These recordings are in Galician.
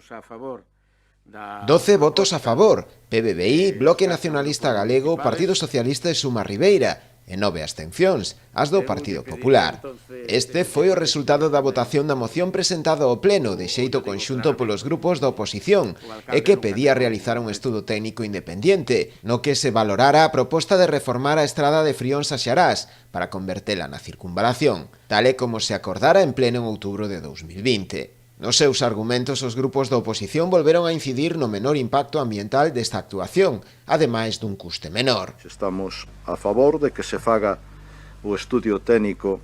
12 votos a favor, PBBI, Bloque Nacionalista Galego, Partido Socialista e Suma Ribeira, e 9 abstencións, as do Partido Popular. Este foi o resultado da votación da moción presentada ao Pleno de xeito conxunto polos grupos da oposición e que pedía realizar un estudo técnico independente no que se valorara a proposta de reformar a estrada de Frións a Xarás para convertela na circunvalación, tal e como se acordara en pleno en outubro de 2020. Nos seus argumentos, os grupos da oposición volveron a incidir no menor impacto ambiental desta actuación, ademais dun custe menor. Estamos a favor de que se faga o estudio técnico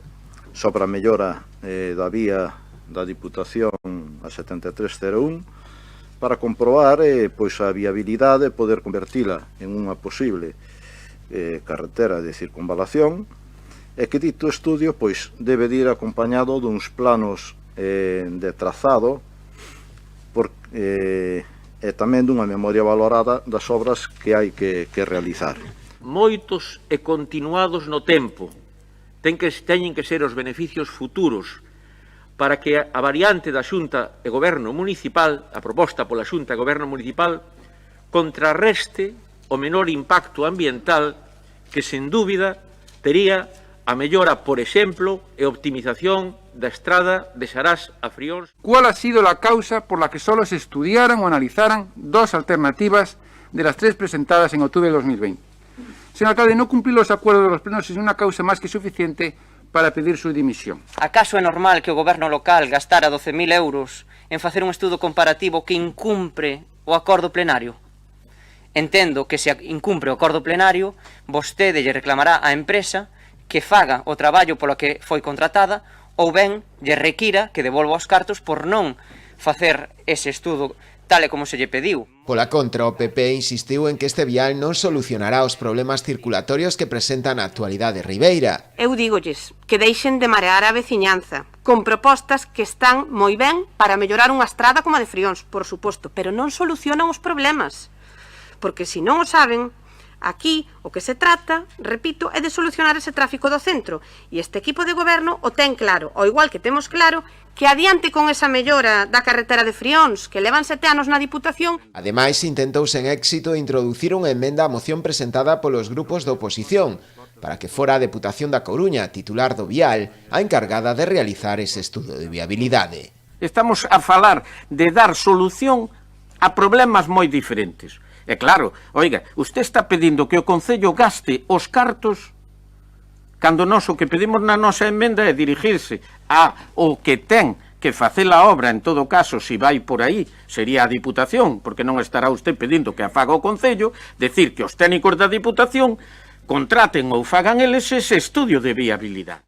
sobre a mellora da vía da Diputación a 7301 para comprobar pois a viabilidade de poder convertila en unha posible carretera de circunvalación e que dito estudio pois debe de ir acompañado duns planos de trazado e tamén dunha memoria valorada das obras que hai que realizar. Moitos e continuados no tempo teñen que ser os beneficios futuros para que a variante da Xunta e Goberno Municipal, a proposta pola Xunta e Goberno Municipal, contrarreste o menor impacto ambiental que, sen dúbida, tería a mellora, por exemplo, e optimización da estrada de Xarás a Frións. ¿Cuál ha sido la causa por la que solo se estudiaran o analizaran dos alternativas de las tres presentadas en octubre de 2020? Señor alcalde, no cumplir los acuerdos de los plenos es una causa más que suficiente para pedir su dimisión. ¿Acaso é normal que o goberno local gastara 12.000 euros en facer un estudo comparativo que incumpre o acordo plenario? Entendo que se incumpre o acordo plenario, vostede lle reclamará á empresa que faga o traballo polo que foi contratada ou ben lle requira que devolva os cartos por non facer ese estudo tal e como se lle pediu. Pola contra, o PP insistiu en que este vial non solucionará os problemas circulatorios que presenta na actualidade Ribeira. Eu dígolles que deixen de marear a veciñanza con propostas que están moi ben para mellorar unha estrada como a de Frións, por suposto, pero non solucionan os problemas. Porque se non o saben, aquí o que se trata, repito, é de solucionar ese tráfico do centro. E este equipo de goberno o ten claro, ao igual que temos claro, que adiante con esa mellora da carretera de Frións, que levan 7 anos na Diputación. Ademais, intentouse en éxito introducir unha emenda á moción presentada polos grupos da oposición, para que fora a Deputación da Coruña, titular do vial, a encargada de realizar ese estudo de viabilidade. Estamos a falar de dar solución a problemas moi diferentes. E claro, oiga, usted está pedindo que o Concello gaste os cartos cando nós o que pedimos na nosa emenda é dirigirse a o que ten que facer a obra, en todo caso, se vai por aí, sería a Diputación, porque non estará usted pedindo que a faga o Concello, decir que os técnicos da Diputación contraten ou fagan eles ese estudio de viabilidade.